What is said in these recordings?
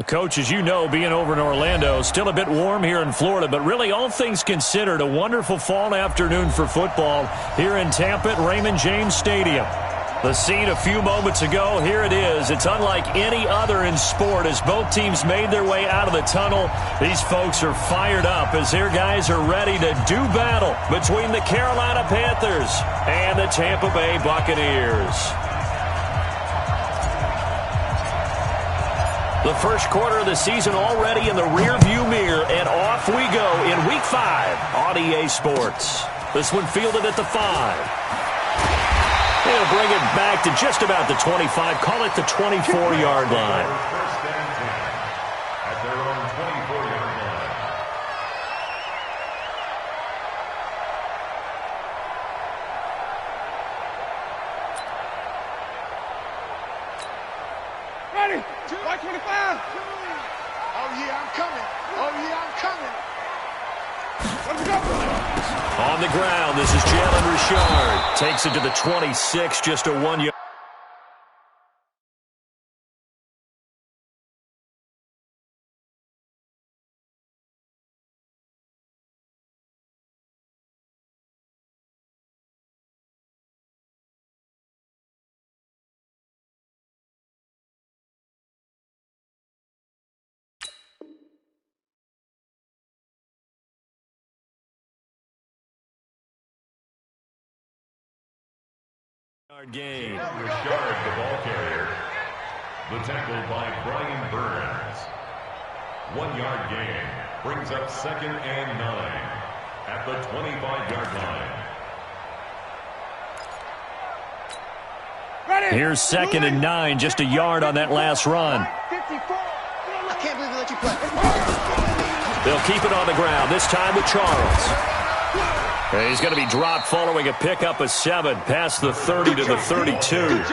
Coach, as you know, being over in Orlando, still a bit warm here in Florida, but really all things considered, a wonderful fall afternoon for football here in Tampa at Raymond James Stadium. The scene a few moments ago, here it is. It's unlike any other in sport as both teams made their way out of the tunnel. These folks are fired up as their guys are ready to do battle between the Carolina Panthers and the Tampa Bay Buccaneers. The first quarter of the season already in the rearview mirror, and off we go in Week 5 on EA Sports. This one fielded at the 5. They'll bring it back to just about the 25, call it the 24-yard line. First and 10 at their own 24-yard line. Ready? 25. Oh, yeah, I'm coming. Oh, yeah, I'm coming. Let's go. On the ground, this is Jalen Richard. Takes it to the 26, just a 1 yard. Game. Richard, the ball carrier. The tackle by Brian Burns. 1 yard gain. Brings up 2nd and 9 at the 25-yard line. Ready? Here's 2nd and 9, just a yard on that last run. 54. I can't believe they let you play. They'll keep it on the ground, this time with Charles. He's going to be dropped following a pickup of 7 past the 30 to the 32.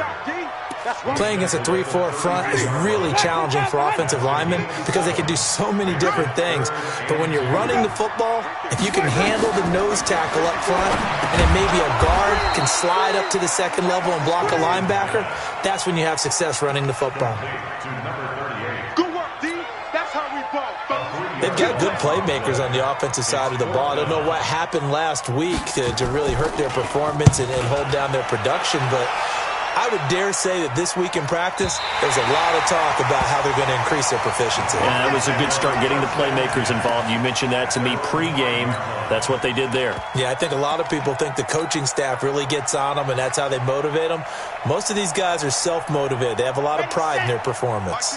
Playing against a 3-4 front is really challenging for offensive linemen because they can do so many different things. But when you're running the football, if you can handle the nose tackle up front and then maybe a guard can slide up to the second level and block a linebacker, that's when you have success running the football. Good work, D. That's how we ball. They've got good playmakers on the offensive side of the ball. I don't know what happened last week to really hurt their performance and hold down their production, but I would dare say that this week in practice, there's a lot of talk about how they're going to increase their proficiency. Yeah, that was a good start getting the playmakers involved. You mentioned that to me pregame. That's what they did there. Yeah, I think a lot of people think the coaching staff really gets on them, and that's how they motivate them. Most of these guys are self-motivated. They have a lot of pride in their performance.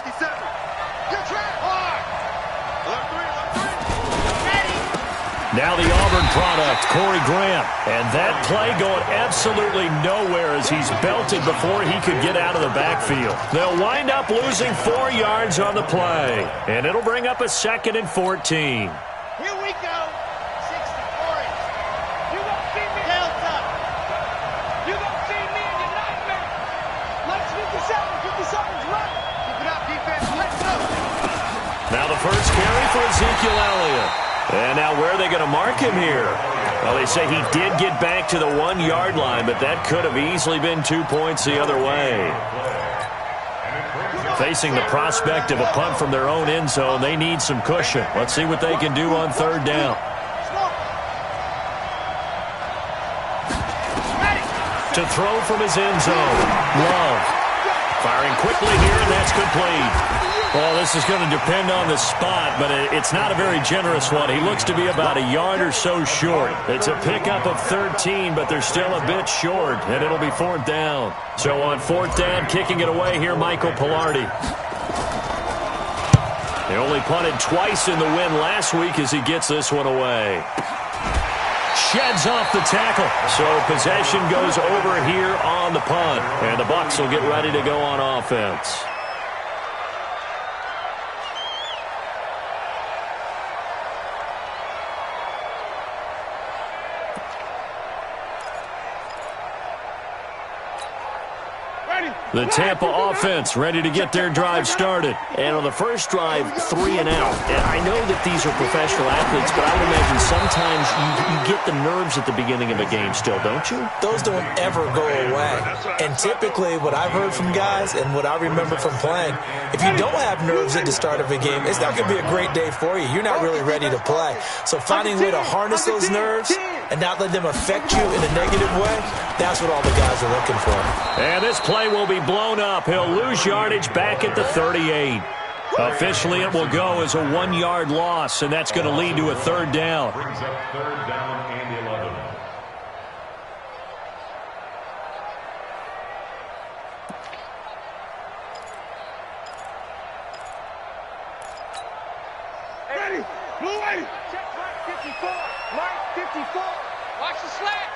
Now the Auburn product, Corey Graham. And that play going absolutely nowhere as he's belted before he could get out of the backfield. They'll wind up losing 4 yards on the play. And it'll bring up a 2nd and 14. Here we go. 60, Corey. You won't see me. Tails up. You won't see me in your nightmare. Let's 57's right. Keep it up, defense. Let's go. Now the first carry for Ezekiel Elliott. And now where are they going to mark him here? Well, they say he did get back to the 1 yard line, but that could have easily been 2 points the other way. Facing the prospect of a punt from their own end zone, they need some cushion. Let's see what they can do on 3rd down. To throw from his end zone, Love. Firing quickly here, and that's complete. Well, this is going to depend on the spot, but it's not a very generous one. He looks to be about a yard or so short. It's a pickup of 13, but they're still a bit short, and it'll be 4th down. So on 4th down, kicking it away here, Michael Pilardi. They only punted twice in the win last week as he gets this one away. Sheds off the tackle. So possession goes over here on the punt, and the Bucs will get ready to go on offense. Ready? The Tampa offense ready to get their drive started. And on the first drive, 3 and out. And I know that these are professional athletes, but I would imagine sometimes you get the nerves at the beginning of a game still, don't you? Those don't ever go away. And typically what I've heard from guys and what I remember from playing, if you don't have nerves at the start of a game, it's not going to be a great day for you. You're not really ready to play. So finding a way to harness those nerves and not let them affect you in a negative way, that's what all the guys are looking for. And this play will be blown up. He'll lose yardage back at the 38. Officially, it will go as a 1-yard loss, and that's going to lead to a third down. Brings up third down and 11. Ready. Blue way. Check right 54. Right 54. Watch the slats.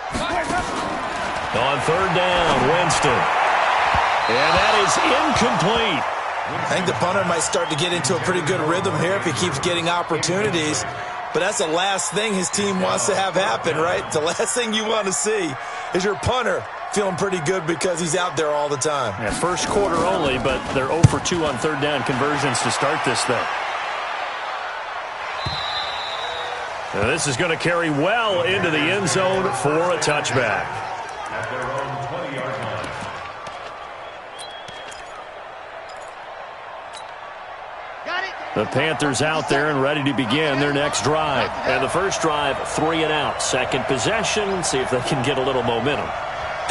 On third down, Winston. And that is incomplete. I think the punter might start to get into a pretty good rhythm here if he keeps getting opportunities. But that's the last thing his team wants to have happen, right? The last thing you want to see is your punter feeling pretty good because he's out there all the time. Yeah, first quarter only, but they're 0 for 2 on third down conversions to start this thing. Now this is going to carry well into the end zone for a touchback. At their own 20-yard line. Got it. The Panthers out there and ready to begin their next drive. And the first drive, 3 and out. Second possession, see if they can get a little momentum.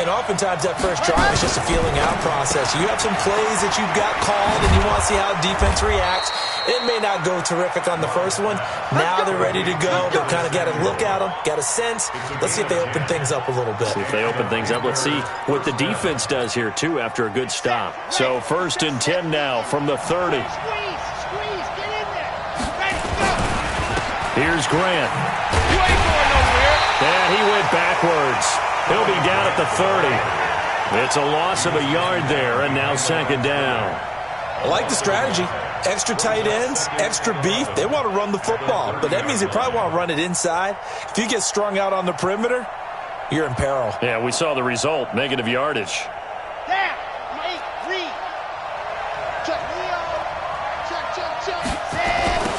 And oftentimes that first drive is just a feeling out process. You have some plays that you've got called and you want to see how defense reacts. It may not go terrific on the first one. Now they're ready to go. They've kind of got to look at them, got a sense. Let's see if they open things up a little bit. See if they open things up. Let's see what the defense does here, too, after a good stop. So 1st and 10 now from the 30. Squeeze. Get in there. Ready, go. Here's Grant. You ain't going nowhere. And he went backwards. He'll be down at the 30. It's a loss of a yard there, and now 2nd down. I like the strategy. Extra tight ends, extra beef. They want to run the football, but that means they probably want to run it inside. If you get strung out on the perimeter, you're in peril. Yeah, we saw the result, negative yardage. Down. Read. Check. Set.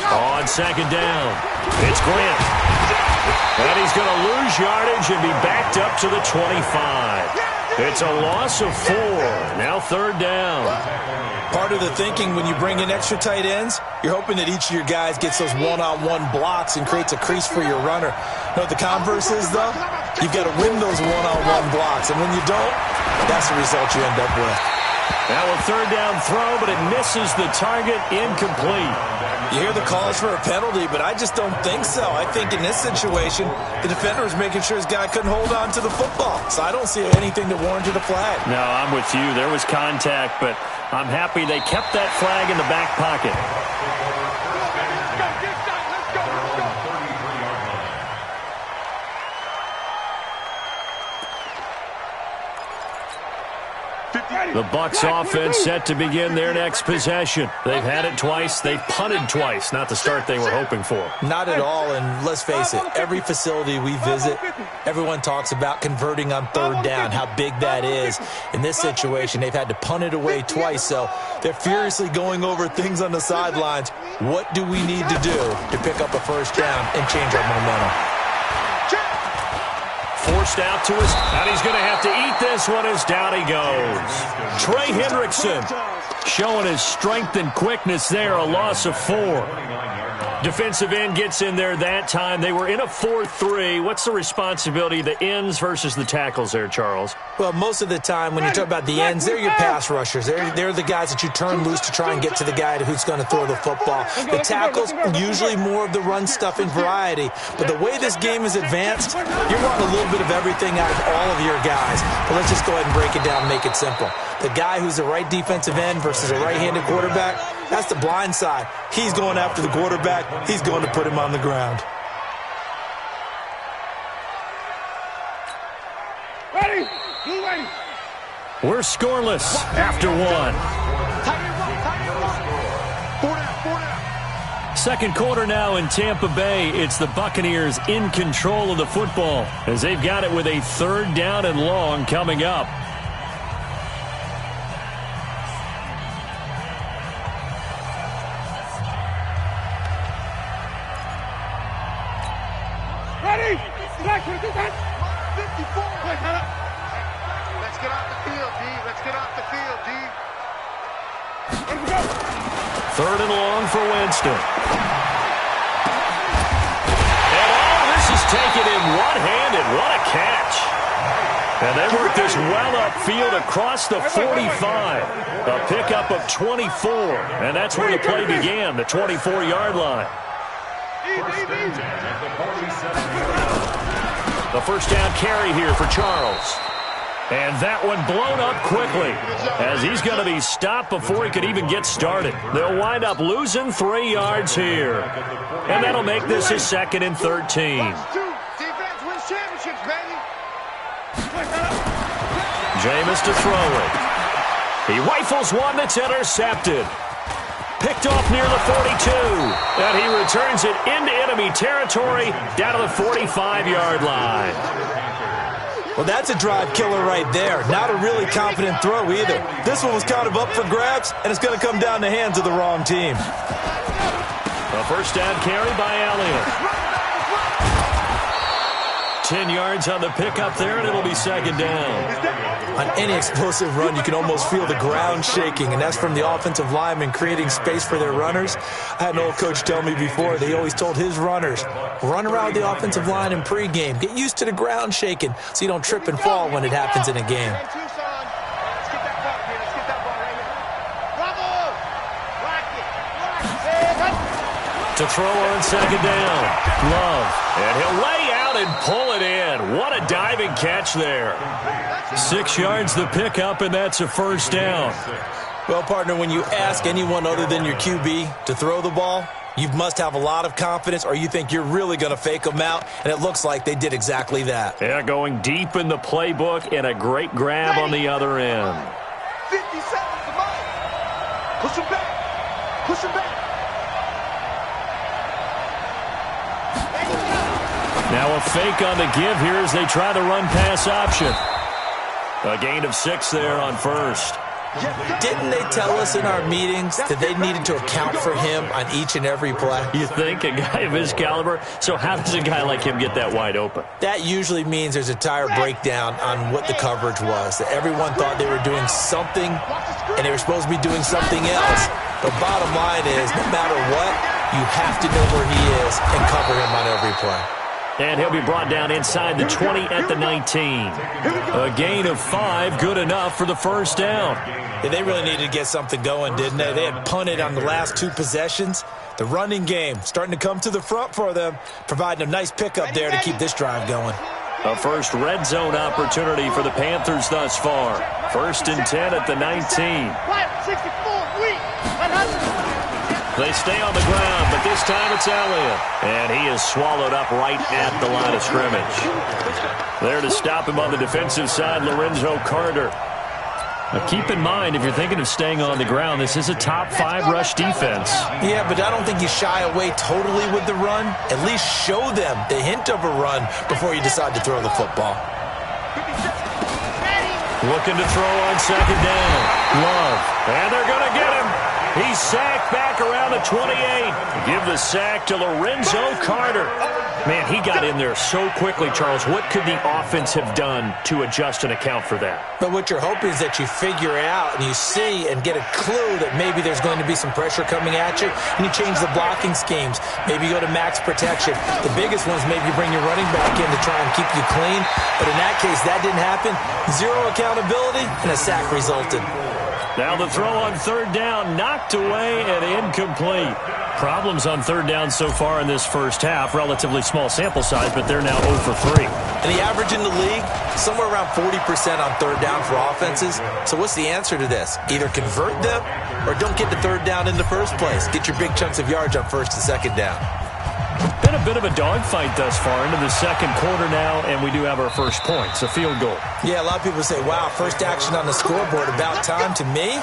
Go. On 2nd down, it's Grant. And he's going to lose yardage and be backed up to the 25. It's a loss of 4. Now 3rd down. Part of the thinking when you bring in extra tight ends, you're hoping that each of your guys gets those one-on-one blocks and creates a crease for your runner. You know what the converse is, though? You've got to win those one-on-one blocks, and when you don't, that's the result you end up with. Now a 3rd down throw, but it misses the target, incomplete. You hear the calls for a penalty, but I just don't think so. I think in this situation, the defender was making sure his guy couldn't hold on to the football. So I don't see anything that warranted a flag. No, I'm with you. There was contact, but I'm happy they kept that flag in the back pocket. The Bucs offense set to begin their next possession. They've had it twice. They've punted twice. Not the start they were hoping for. Not at all, and let's face it, every facility we visit, everyone talks about converting on 3rd down, how big that is. In this situation, they've had to punt it away twice, so they're furiously going over things on the sidelines. What do we need to do to pick up a 1st down and change our momentum? Forced out to us, and he's going to have to eat this one as down he goes. Trey Hendrickson showing his strength and quickness there, a loss of 4. Defensive end gets in there that time. They were in a 4-3. What's the responsibility of the ends versus the tackles there, Charles? Well, most of the time when you talk about the ends, they're your pass rushers. They're the guys that you turn loose to try and get to the guy who's going to throw the football. The tackles, usually more of the run stuff in variety. But the way this game is advanced, you're wanting a little bit of everything out of all of your guys. But let's just go ahead and break it down and make it simple. The guy who's the right defensive end versus a right-handed quarterback, that's the blind side. He's going after the quarterback. He's going to put him on the ground. Ready. Blue way. We're scoreless after 1. Second quarter now in Tampa Bay. It's the Buccaneers in control of the football as they've got it with a 3rd down and long coming up. Ready? Let's get off the field, D. Let's get off the field, D. Third and long for Winston. And all this is taken in one-handed. What a catch. And they work this well upfield across the 45. A pickup of 24. And that's where the play began, the 24-yard line. The first down carry here for Charles. And that one blown up quickly as he's going to be stopped before he could even get started. They'll wind up losing 3 yards here. And that'll make this a 2nd and 13. Defense wins championships, baby. Jameis to throw it. He rifles one that's intercepted. Picked off near the 42. And he returns it into enemy territory down to the 45-yard line. Well, that's a drive killer right there. Not a really confident throw either. This one was kind of up for grabs, and it's going to come down the hands of the wrong team. A first down carry by Elliott. 10 yards on the pickup there, and it'll be 2nd down. On any explosive run, you can almost feel the ground shaking, and that's from the offensive linemen creating space for their runners. I had an old coach tell me before, they always told his runners, run around the offensive line in pregame. Get used to the ground shaking so you don't trip and fall when it happens in a game. To throw on 2nd down. Love. And he'll lay out and pull it in. What a diving catch there. 6 yards the pickup, and that's a first down. Well, partner, when you ask anyone other than your QB to throw the ball, you must have a lot of confidence, or you think you're really going to fake them out, and it looks like they did exactly that. Yeah, going deep in the playbook, and a great grab on the other end. 50 seconds to mine. Push him back. Push him back. Now a fake on the give here as they try the run-pass option. A gain of 6 there on first. Didn't they tell us in our meetings that they needed to account for him on each and every play? You think? A guy of his caliber? So how does a guy like him get that wide open? That usually means there's a tire breakdown on what the coverage was. That everyone thought they were doing something, and they were supposed to be doing something else. The bottom line is, no matter what, you have to know where he is and cover him on every play. And he'll be brought down inside the 20 at the 19. A gain of 5, good enough for the first down. Yeah, they really needed to get something going, didn't they? They had punted on the last 2 possessions. The running game starting to come to the front for them, providing a nice pickup there to keep this drive going. A first red zone opportunity for the Panthers thus far. 1st and 10 at the 19. They stay on the ground, but this time it's Elliott. And he is swallowed up right at the line of scrimmage. There to stop him on the defensive side, Lorenzo Carter. Now keep in mind, if you're thinking of staying on the ground, this is a top 5 rush defense. Yeah, but I don't think you shy away totally with the run. At least show them the hint of a run before you decide to throw the football. Looking to throw on 2nd down. Love. And they're going to get him. He's sacked back around the 28. Give the sack to Lorenzo Carter. Man, he got in there so quickly, Charles. What could the offense have done to adjust and account for that? But what you're hoping is that you figure out and you see and get a clue that maybe there's going to be some pressure coming at you, and you change the blocking schemes. Maybe you go to max protection. The biggest one is maybe you bring your running back in to try and keep you clean. But in that case, that didn't happen. 0 accountability, and a sack resulted. Now the throw on 3rd down, knocked away and incomplete. Problems on 3rd down so far in this first half. Relatively small sample size, but they're now 0 for 3. And the average in the league, somewhere around 40% on 3rd down for offenses. So what's the answer to this? Either convert them or don't get the 3rd down in the first place. Get your big chunks of yards on 1st and 2nd down. Been a bit of a dogfight thus far into the 2nd quarter now, and we do have our first points, a field goal. Yeah, a lot of people say, wow, first action on the scoreboard, about time. To me,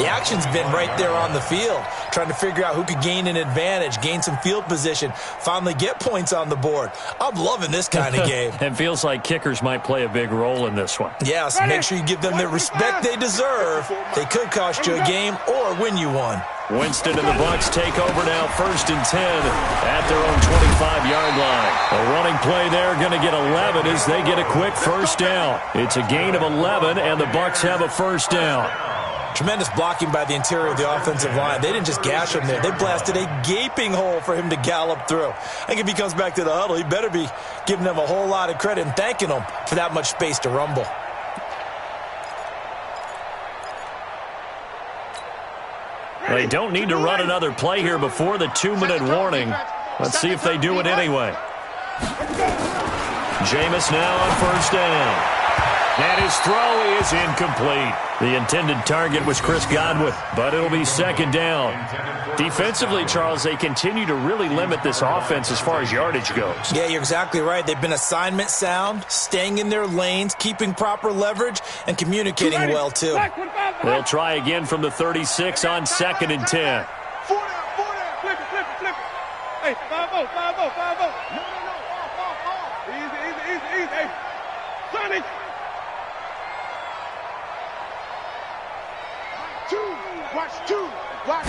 the action's been right there on the field, trying to figure out who could gain an advantage, gain some field position, finally get points on the board. I'm loving this kind of game. It feels like kickers might play a big role in this one. Yeah, so make sure you give them the respect they deserve. They could cost you a game or win you one. Winston and the Bucs take over now, 1st and 10 at their own 25-yard line. A running play there, going to get 11 as they get a quick first down. It's a gain of 11, and the Bucs have a first down. Tremendous blocking by the interior of the offensive line. They didn't just gash him there. They blasted a gaping hole for him to gallop through. I think if he comes back to the huddle, he better be giving them a whole lot of credit and thanking them for that much space to rumble. They don't need to run another play here before the 2-minute warning. Let's see if they do it anyway. Jameis now on first down. And his throw is incomplete. The intended target was Chris Godwin, but it'll be 2nd down. Defensively, Charles, they continue to really limit this offense as far as yardage goes. Yeah, you're exactly right. They've been assignment sound, staying in their lanes, keeping proper leverage, and communicating well, too. They'll try again from the 36 on 2nd and 10. 4 down, flip it. Hey, 5-0. No. Easy. Hey, Sonny. 2. Watch.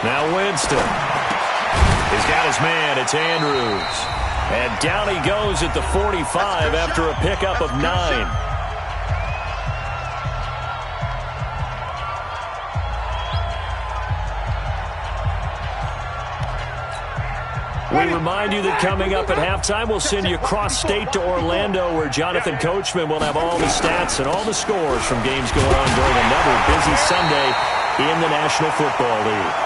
Now Winston. He's got his man. It's Andrews. And down he goes at the 45 after a pickup of 9. We remind you that coming up at halftime, we'll send you cross-state to Orlando, where Jonathan Coachman will have all the stats and all the scores from games going on during another busy Sunday in the National Football League.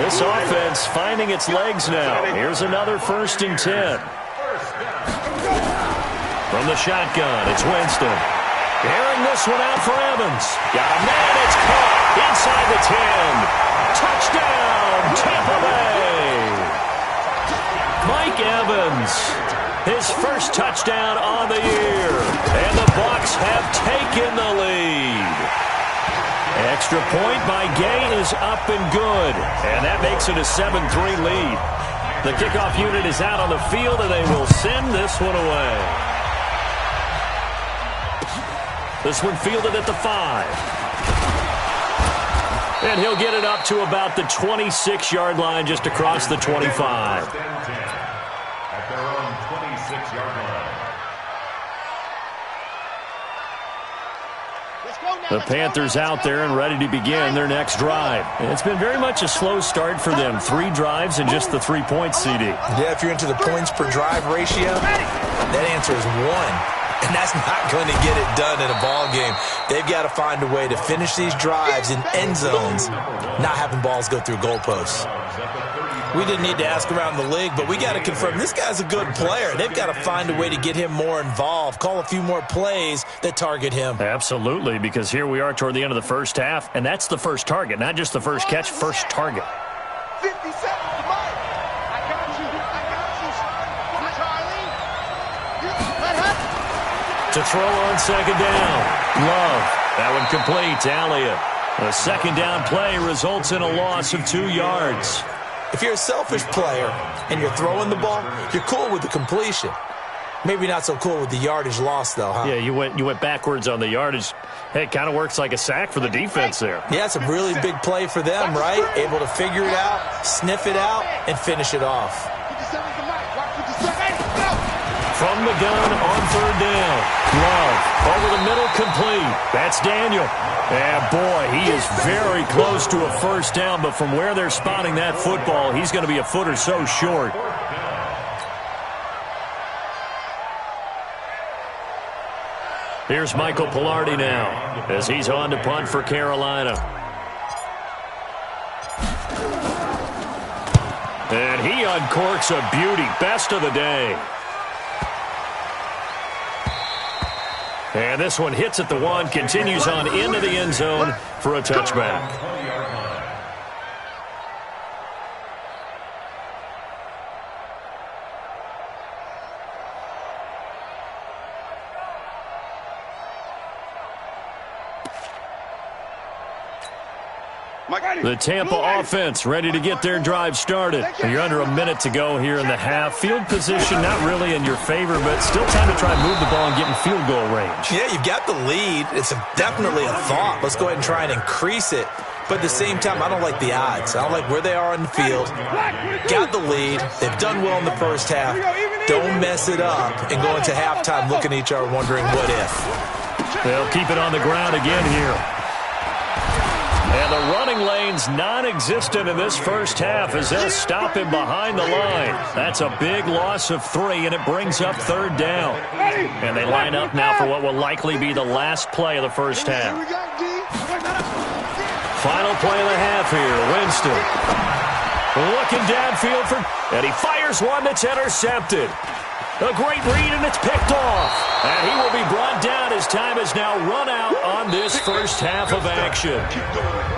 This offense finding its legs now. Here's another 1st and 10. From the shotgun, it's Winston. Airing this one out for Evans. Got a man, it's caught inside the 10. Touchdown, Tampa Bay. Mike Evans, his first touchdown on the year, and the Bucs have taken the lead. Extra point by Gay is up and good, and that makes it a 7-3 lead. The kickoff unit is out on the field, and they will send this one away. This one fielded at the 5. And he'll get it up to about the 26-yard line, just across the 25. At their own 26-yard line. The Panthers out there and ready to begin their next drive. It's been very much a slow start for them. 3 drives and just the 3-point CD. Yeah, if you're into the points per drive ratio, that answer is 1. And that's not going to get it done in a ball game. They've got to find a way to finish these drives in end zones, not having balls go through goalposts. We didn't need to ask around the league, but we got to confirm this guy's a good player. They've got to find a way to get him more involved, call a few more plays that target him. Absolutely, because here we are toward the end of the first half, and that's the first target, not just the first catch, first target. 50 seconds, Mike. I got you. Charlie. To throw on 2nd down. Love. That one complete. Elliott. A 2nd down play results in a loss of 2 yards. If you're a selfish player and you're throwing the ball, you're cool with the completion. Maybe not so cool with the yardage loss, though, huh? Yeah, you went backwards on the yardage. Hey, it kind of works like a sack for the defense there. Yeah, it's a really big play for them, right? Able to figure it out, sniff it out, and finish it off. From the gun on 3rd down. Love. Over the middle, complete. That's Daniel. And boy, he is very close to a first down, but from where they're spotting that football, he's going to be a foot or so short. Here's Michael Pilardi now as he's on to punt for Carolina. And he uncorks a beauty. Best of the day. And this one hits at the 1, continues on into the end zone for a touchback. The Tampa offense ready to get their drive started. You're under a minute to go here in the half. Field position not really in your favor, but still time to try and move the ball and get in field goal range. Yeah, you've got the lead. It's definitely a thought. Let's go ahead and try and increase it. But at the same time, I don't like the odds. I don't like where they are on the field. Got the lead. They've done well in the first half. Don't mess it up and go into halftime looking at each other wondering what if. They'll keep it on the ground again here. And the running lane's non-existent in this first half as they'll stop him behind the line. That's a big loss of 3, and it brings up third down. And they line up now for what will likely be the last play of the first half. Final play of the half here. Winston looking downfield and he fires one that's intercepted. A great read, and it's picked off. And he will be brought down as time has now run out on this first half of action.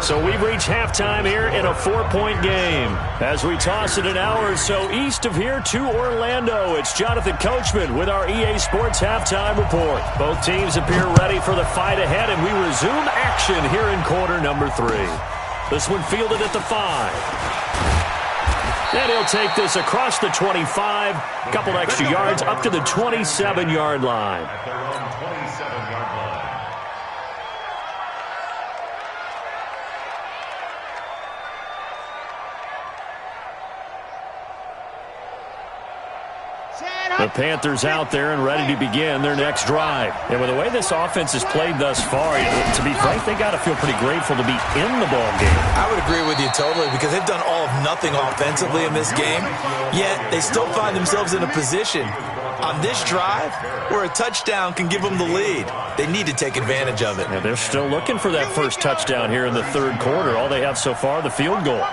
So we've reached halftime here in a 4-point game. As we toss it an hour or so east of here to Orlando, it's Jonathan Coachman with our EA Sports Halftime Report. Both teams appear ready for the fight ahead, and we resume action here in quarter number 3. This one fielded at the 5. And he'll take this across the 25, a couple extra yards up to the 27-yard line. At their own 27-yard line. The Panthers out there and ready to begin their next drive. And with the way this offense has played thus far, to be frank, they got to feel pretty grateful to be in the ball game. I would agree with you totally because they've done all of nothing offensively in this game, yet they still find themselves in a position on this drive where a touchdown can give them the lead. They need to take advantage of it. And they're still looking for that first touchdown here in the third quarter. All they have so far, the field goal.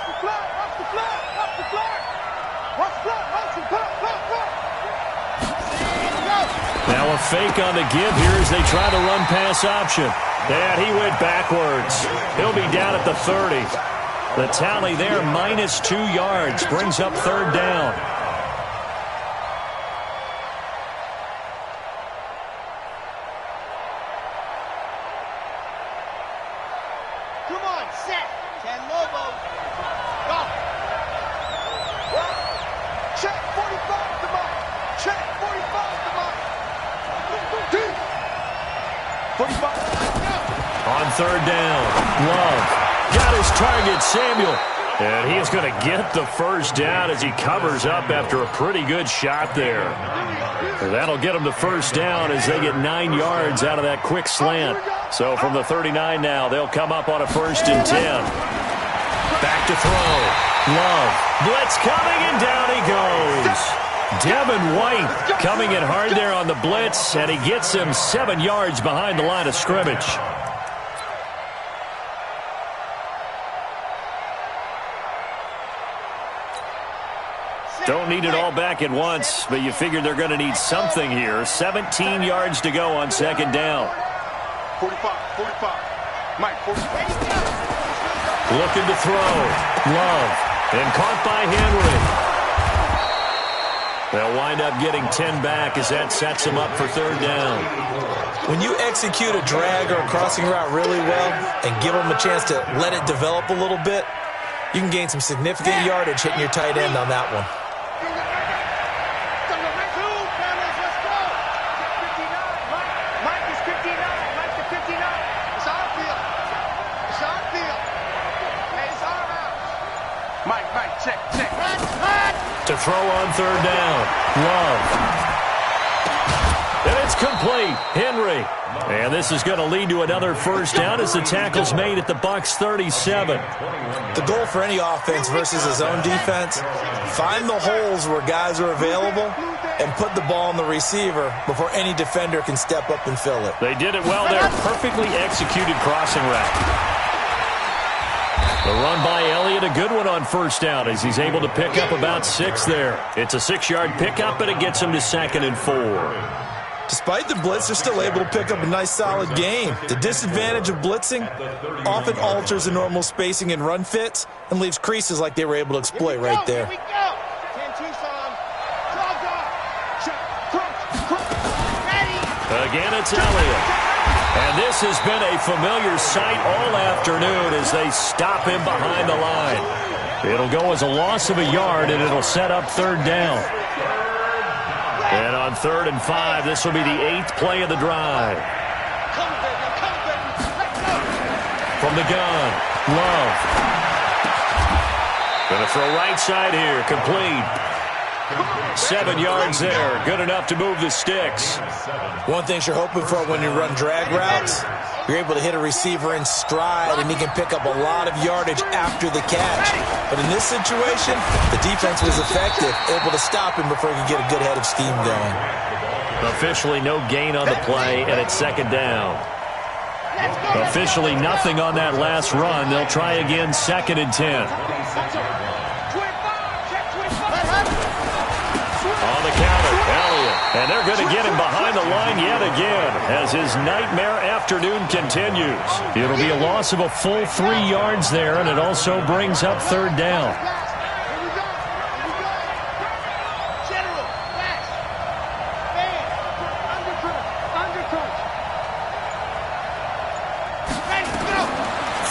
Now a fake on the give here as they try to run pass option. And he went backwards. He'll be down at the 30. The tally there, -2 yards, brings up third down. Come on, set. Ken Lobo. Go. Check 45 to mark. Check 45 to mark. 45. On third down, Love got his target, Samuel. And he is going to get the first down as he covers up after a pretty good shot there. And that'll get him the first down as they get 9 yards out of that quick slant. So from the 39 now, they'll come up on a 1st and 10. Back to throw. Love. Blitz coming, and down he goes. Devin White coming in hard there on the blitz, and he gets him 7 yards behind the line of scrimmage. Don't need it all back at once, but you figure they're going to need something here. 17 yards to go on second down. 45. Mike, 45. Looking to throw. Love. And caught by Henry. They'll wind up getting 10 back as that sets them up for third down. When you execute a drag or a crossing route really well and give them a chance to let it develop a little bit, you can gain some significant yardage hitting your tight end on that one. To throw on third down. Love. And it's complete. Henry. And this is going to lead to another first down as the tackle's made at the Bucs 37. The goal for any offense versus his own defense, find the holes where guys are available and put the ball on the receiver before any defender can step up and fill it. They did it well there. Perfectly executed crossing route. The run by Elliott, a good one on first down as he's able to pick up about 6 there. It's a 6-yard pickup, and it gets him to 2nd and 4. Despite the blitz, they're still able to pick up a nice, solid gain. The disadvantage of blitzing often alters the normal spacing and run fits and leaves creases like they were able to exploit right there. Here we go. 10 Tucson. Ready. Again, it's Elliott. And this has been a familiar sight all afternoon as they stop him behind the line. It'll go as a loss of a yard, and it'll set up third down. And on 3rd and 5, this will be the 8th play of the drive. From the gun, Love. Going to throw right side here. Complete. 7 yards there. Good enough to move the sticks. One thing you're hoping for when you run drag routes, you're able to hit a receiver in stride, and he can pick up a lot of yardage after the catch. But in this situation, the defense was effective, able to stop him before he could get a good head of steam going. Officially no gain on the play, and it's second down. Officially nothing on that last run. They'll try again, 2nd and 10. On the counter, Elliott. And they're going to get him behind the line yet again as his nightmare afternoon continues. It'll be a loss of a full 3 yards there, and it also brings up 3rd down.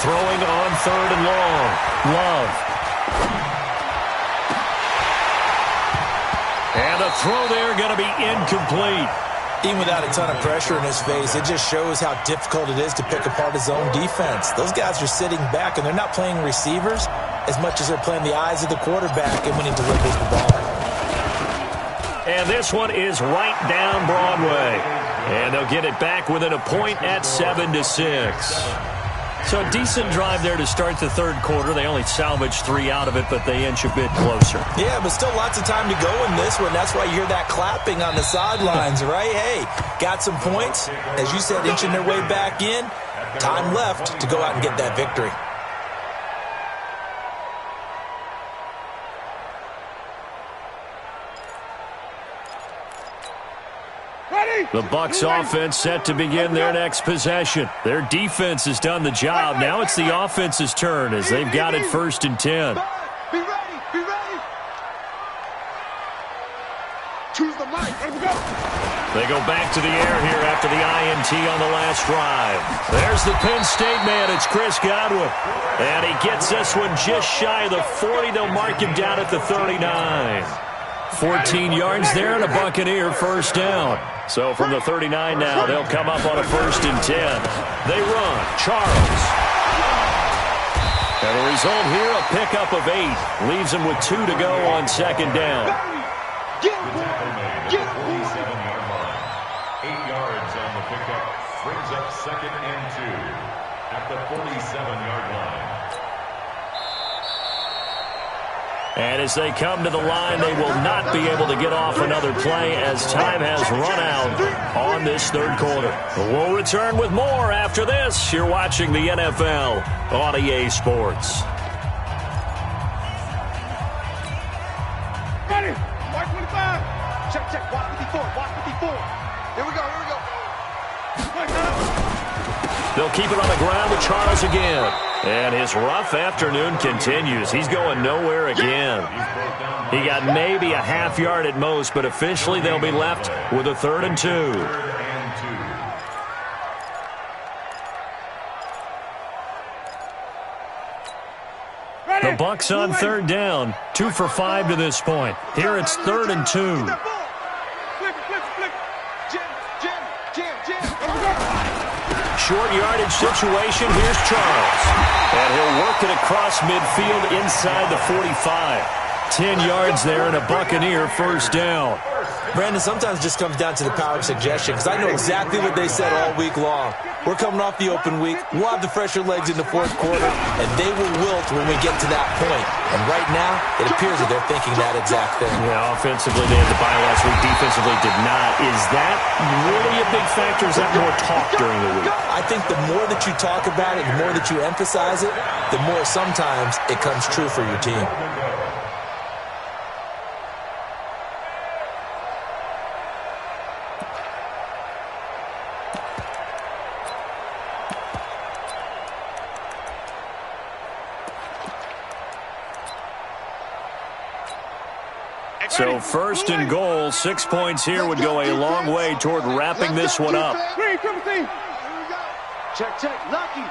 Throwing on 3rd and long. Love. And the throw there going to be incomplete. Even without a ton of pressure in his face, it just shows how difficult it is to pick apart his own defense. Those guys are sitting back, and they're not playing receivers as much as they're playing the eyes of the quarterback and when he delivers the ball. And this one is right down Broadway. And they'll get it back within a point at 7-6. So a decent drive there to start the 3rd quarter. They only salvaged 3 out of it, but they inch a bit closer. Yeah, but still lots of time to go in this one. That's why you hear that clapping on the sidelines, right? Hey, got some points. As you said, inching their way back in. Time left to go out and get that victory. The Bucs offense set to begin their next possession. Their defense has done the job. Now it's the offense's turn as they've got it 1st and 10. Be ready. Be ready. Choose the mic. Let me go. They go back to the air here after the INT on the last drive. There's the Penn State man. It's Chris Godwin. And he gets this one just shy of the 40. They'll mark him down at the 39. 14 yards there and a Buccaneer 1st down. So from the 39 now, they'll come up on a 1st and 10. They run. Charles. And the result here, a pickup of 8. Leaves them with 2 to go on 2nd down. Get him, 47-yard line. 8 yards on the pickup. Brings up 2nd and 2 at the 47-yard line. And as they come to the line, they will not be able to get off another play as time has run out on this 3rd quarter. We'll return with more after this. You're watching the NFL on EA Sports. Ready. Mark 25. Check. Watch 54. Watch 54. Here we go. They'll keep it on the ground with Charles again. And his rough afternoon continues. He's going nowhere again. He got maybe a half yard at most, but officially they'll be left with a 3rd and 2. The Bucs on 3rd down. 2 for 5 to this point. Here it's 3rd and 2. Short yardage situation. Here's Charles. And he'll work it across midfield inside the 45. 10 yards there and a Buccaneer 1st down. Brandon, sometimes it just comes down to the power of suggestion because I know exactly what they said all week long. We're coming off the open week. We'll have the fresher legs in the 4th quarter, and they will wilt when we get to that point. And right now, it appears that they're thinking that exact thing. Yeah, offensively, they had the bye last week. Defensively, did not. Is that really a big factor? Is that more talk during the week? I think the more that you talk about it, the more that you emphasize it, the more sometimes it comes true for your team. So 1st and goal, 6 points here would go a long way toward wrapping this one up. Check. Lucky.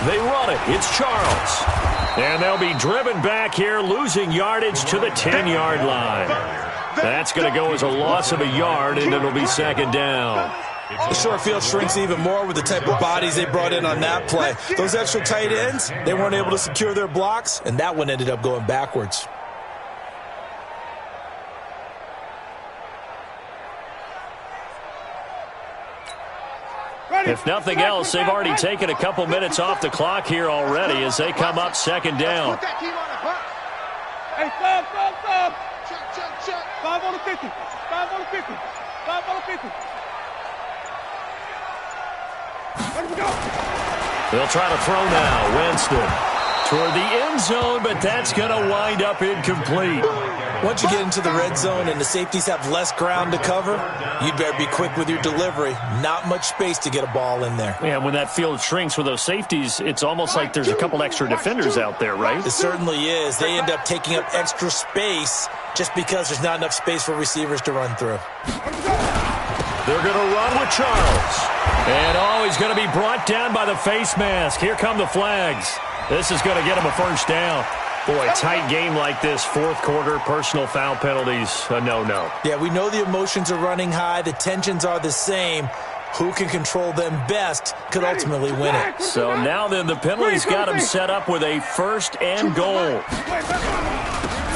They run it. It's Charles. And they'll be driven back here, losing yardage to the 10-yard line. That's going to go as a loss of a yard, and it'll be second down. The short field shrinks even more with the type of bodies they brought in on that play. Those extra tight ends, they weren't able to secure their blocks, and that one ended up going backwards. If nothing else, they've already taken a couple minutes off the clock here already as they come up second down. Hey, five. Check. 5 on the 50. 5 on the 50. 5 on the 50. Let him go. They'll try to throw now. Winston toward the end zone, but that's going to wind up incomplete. Once you get into the red zone and the safeties have less ground to cover, you better be quick with your delivery. Not much space to get a ball in there. Yeah, when that field shrinks with those safeties, it's almost like there's a couple extra defenders out there, right? It certainly is. They end up taking up extra space just because there's not enough space for receivers to run through. They're going to run with Charles. And, he's going to be brought down by the face mask. Here come the flags. This is going to get him a first down. Boy, tight game like this, fourth quarter, personal foul penalties, a no-no. Yeah, we know the emotions are running high. The tensions are the same. Who can control them best could ultimately win it. So now then, the penalty's got him set up with a first and goal.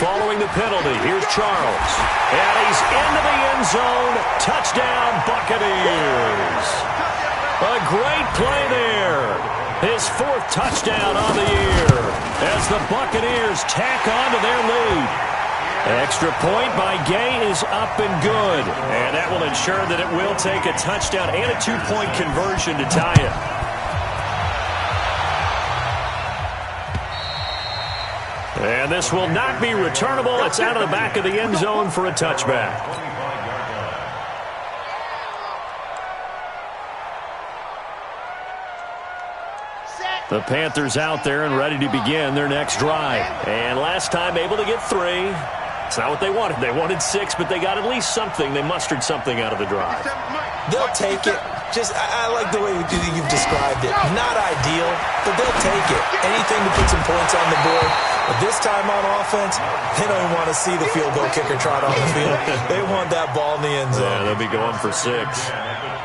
Following the penalty, here's Charles. And he's into the end zone. Touchdown, Buccaneers. A great play there. His fourth touchdown on the year as the Buccaneers tack on to their lead. Extra point by Gay is up and good. And that will ensure that it will take a touchdown and a two-point conversion to tie it. And this will not be returnable. It's out of the back of the end zone for a touchback. The Panthers out there and ready to begin their next drive. And last time able to get 3. It's not what they wanted. They wanted 6, but they got at least something. They mustered something out of the drive. They'll take it. I like the way you've described it. Not ideal, but they'll take it. Anything to put some points on the board. But this time on offense, they don't even want to see the field goal kicker trot on the field. They want that ball in the end zone. Yeah, they'll be going for 6.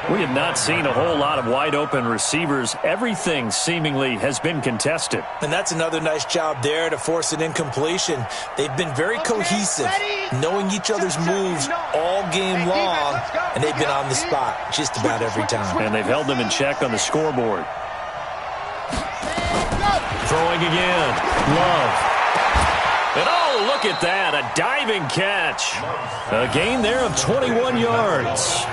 We have not seen a whole lot of wide-open receivers. Everything seemingly has been contested. And that's another nice job there to force an incompletion. They've been very cohesive, knowing each other's moves all game long, and they've been on the spot just about every time. And they've held them in check on the scoreboard. Throwing again. Love. And look at that, a diving catch. A gain there of 21 yards.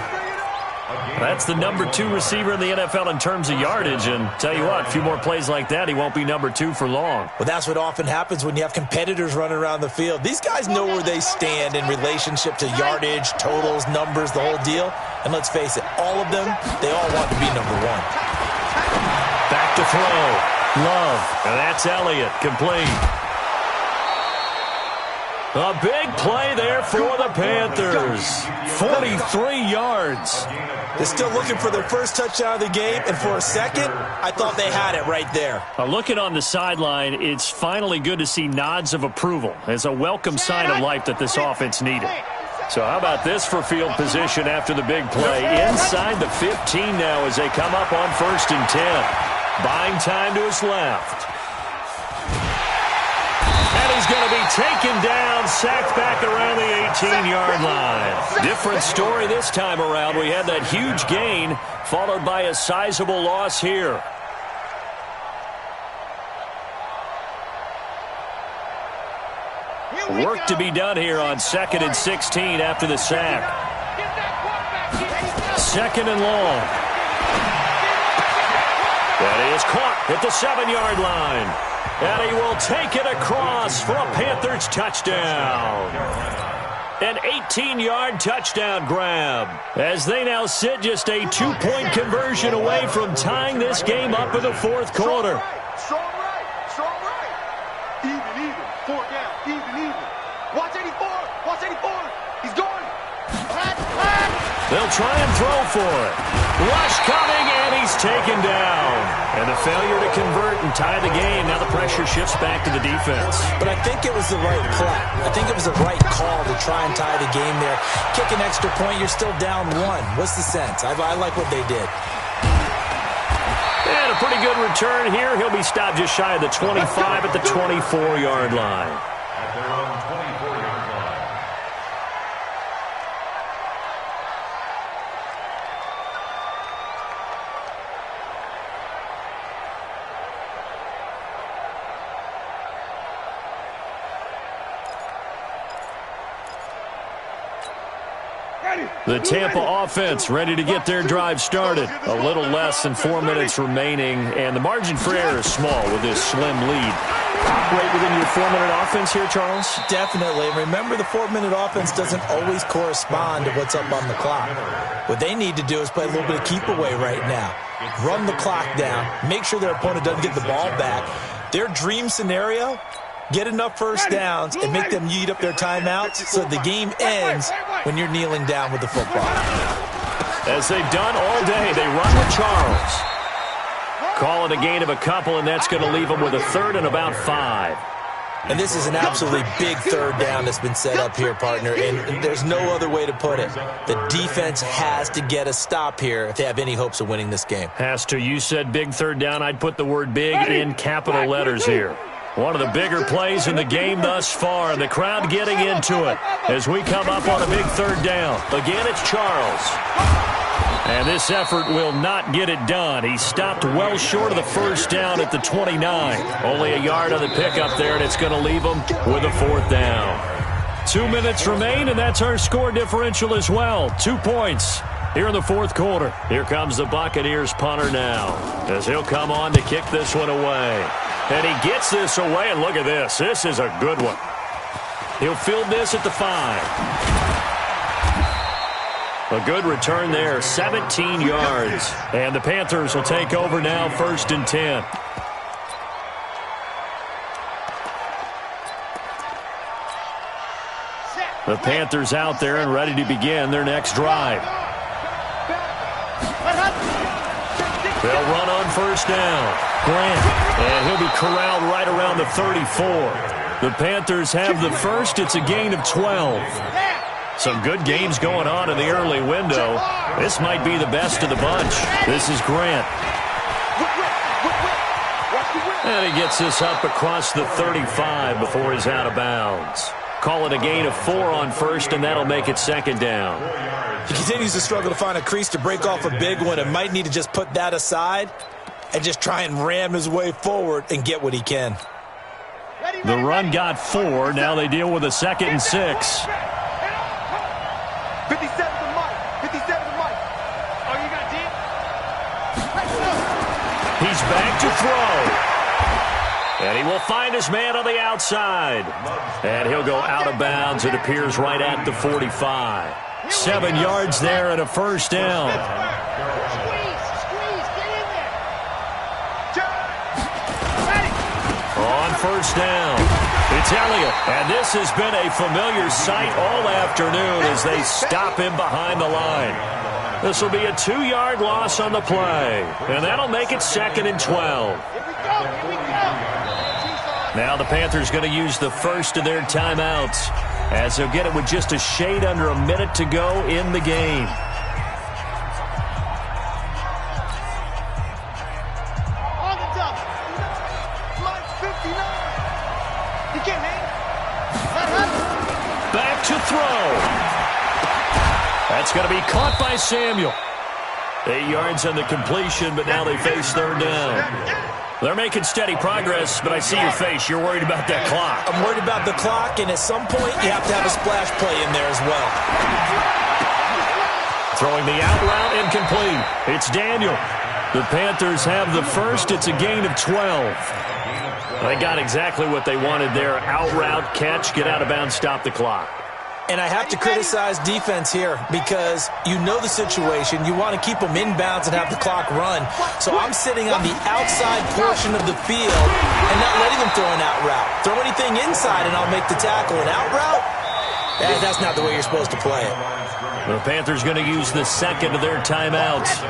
That's the number 2 receiver in the NFL in terms of yardage, and tell you what, a few more plays like that, he won't be number 2 for long. Well, that's what often happens when you have competitors running around the field. These guys know where they stand in relationship to yardage, totals, numbers, the whole deal. And let's face it, all of them, they all want to be number 1. Back to throw. Love. And that's Elliott. Complete. A big play there for the Panthers. 43 yards. They're still looking for their first touchdown of the game, and for a second, I thought they had it right there. Looking on the sideline, it's finally good to see nods of approval as a welcome sign of life that this offense needed. So how about this for field position after the big play? Inside the 15 now as they come up on 1st and 10. Buying time to his left. And he's going to be taken down, sacked back around the 18-yard line. Different story this time around. We had that huge gain, followed by a sizable loss here. Work to be done here on 2nd and 16 after the sack. 2nd and long. That is caught at the 7-yard line. And he will take it across for a Panthers touchdown. An 18-yard touchdown grab. As they now sit just a 2-point conversion away from tying this game up in the 4th quarter. Strong right. Even. 4 down. Even. Watch 84. He's going. They'll try and throw for it. Rush coming, and he's taken down. And a failure to convert and tie the game. Now the pressure shifts back to the defense. But I think it was the right play. I think it was the right call to try and tie the game there. Kick an extra point, you're still down 1. What's the sense? I like what they did. And a pretty good return here. He'll be stopped just shy of the 25 at the 24-yard line. At their own 24-yard line. The Tampa offense ready to get their drive started. A little less than 4 minutes remaining, and the margin for error is small with this slim lead. Operate within your 4-minute offense here, Charles? Definitely. Remember, the 4-minute offense doesn't always correspond to what's up on the clock. What they need to do is play a little bit of keep away right now. Run the clock down. Make sure their opponent doesn't get the ball back. Their dream scenario, get enough first downs and make them eat up their timeouts so the game ends when you're kneeling down with the football. As they've done all day, they run with Charles. Call it a gain of a couple, and that's going to leave them with a third and about 5. And this is an absolutely big third down that's been set up here, partner, and there's no other way to put it. The defense has to get a stop here if they have any hopes of winning this game. Has to. You said big third down. I'd put the word big in capital letters here. One of the bigger plays in the game thus far, and the crowd getting into it as we come up on a big third down. Again, it's Charles. And this effort will not get it done. He stopped well short of the first down at the 29. Only a yard on the pickup there, and it's going to leave him with a 4th down. 2 minutes remain, and that's our score differential as well. 2 points here in the 4th quarter. Here comes the Buccaneers punter now as he'll come on to kick this one away. And he gets this away, and look at this. This is a good one. He'll field this at the 5. A good return there, 17 yards. And the Panthers will take over now, 1st and 10. The Panthers out there and ready to begin their next drive. They'll run on 1st down. Grant, and he'll be corralled right around the 34. The Panthers have the first. It's a gain of 12. Some good games going on in the early window. This might be the best of the bunch. This is Grant. And he gets this up across the 35 before he's out of bounds. Call it a gain of 4 on 1st, and that'll make it 2nd down. He continues to struggle to find a crease to break off a big one and might need to just put that aside and just try and ram his way forward and get what he can. The run got 4. Now they deal with a 2nd and 6. 57 to Mike. 57 to Mike. Oh, you got deep? He's back to throw. And he will find his man on the outside. And he'll go out of bounds. It appears right at the 45. 7 yards there and a 1st down. Squeeze, get in there. On 1st down. It's Elliott, and this has been a familiar sight all afternoon as they stop him behind the line. This will be a 2-yard loss on the play, and that'll make it 2nd and 12. Here we go. Now the Panthers going to use the first of their timeouts as they'll get it with just a shade under a minute to go in the game. On the double. Line 59. You can't hang. Back to throw. That's going to be caught by Samuel. 8 yards on the completion, but now they face 3rd down. They're making steady progress, but I see your face. You're worried about that clock. I'm worried about the clock, and at some point, you have to have a splash play in there as well. Throwing the out route incomplete. It's Daniel. The Panthers have the first. It's a gain of 12. They got exactly what they wanted there. Out route, catch, get out of bounds, stop the clock. And I have to criticize defense here because you know the situation. You want to keep them inbounds and have the clock run. So I'm sitting on the outside portion of the field and not letting them throw an out route. Throw anything inside and I'll make the tackle. An out route? That's not the way you're supposed to play it. The Panthers going to use the second of their timeouts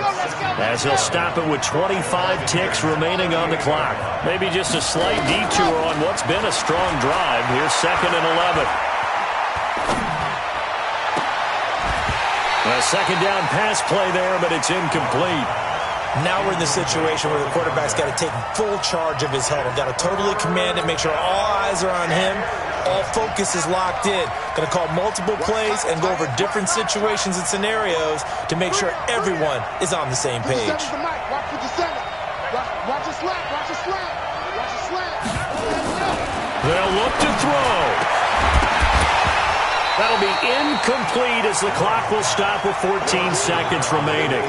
as they'll stop it with 25 ticks remaining on the clock. Maybe just a slight detour on what's been a strong drive. Here's 2nd and 11. A second down pass play there, but it's incomplete. Now we're in the situation where the quarterback's got to take full charge of his huddle. Got to totally command it, make sure all eyes are on him. All focus is locked in. Going to call multiple plays and go over different situations and scenarios to make sure everyone is on the same page. Watch the center. Watch the slant. Watch the slant. Watch the slant. They'll look to throw. That'll be incomplete as the clock will stop with 14 seconds remaining.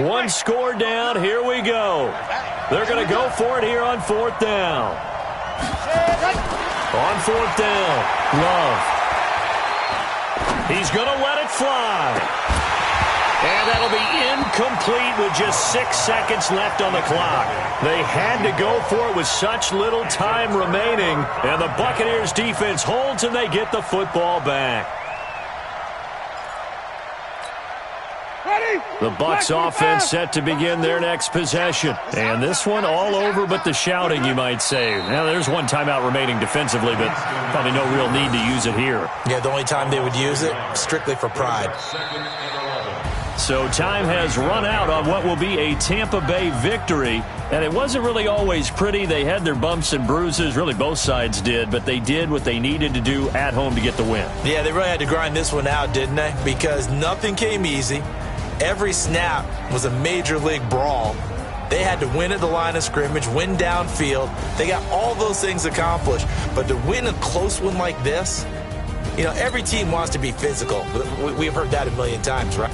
One score down. Here we go. They're going to go for it here on 4th down. On 4th down, Love. He's going to let it fly. And that'll be incomplete with just 6 seconds left on the clock. They had to go for it with such little time remaining. And the Buccaneers defense holds and they get the football back. The Bucs offense set to begin their next possession. And this one all over but the shouting, you might say. Now, there's one timeout remaining defensively, but probably no real need to use it here. Yeah, the only time they would use it, strictly for pride. So time has run out on what will be a Tampa Bay victory. And it wasn't really always pretty. They had their bumps and bruises. Really, both sides did. But they did what they needed to do at home to get the win. Yeah, they really had to grind this one out, didn't they? Because nothing came easy. Every snap was a major league brawl. They had to win at the line of scrimmage, win downfield. They got all those things accomplished. But to win a close one like this, you know, every team wants to be physical. We've heard that a million times, right?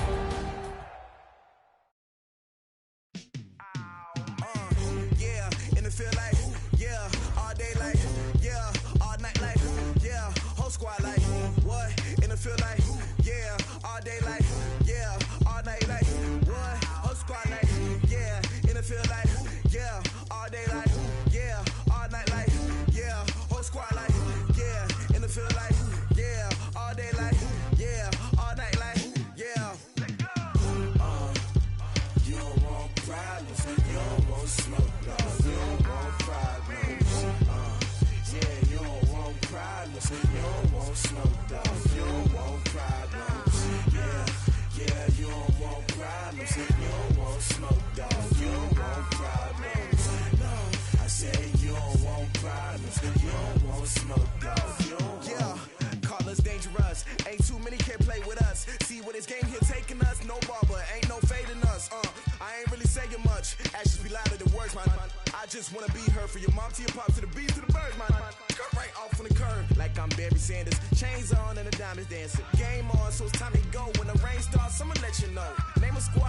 Chains on and the diamonds dancing. Game on, so it's time to go. When the rain starts, I'ma let you know. Name a squad.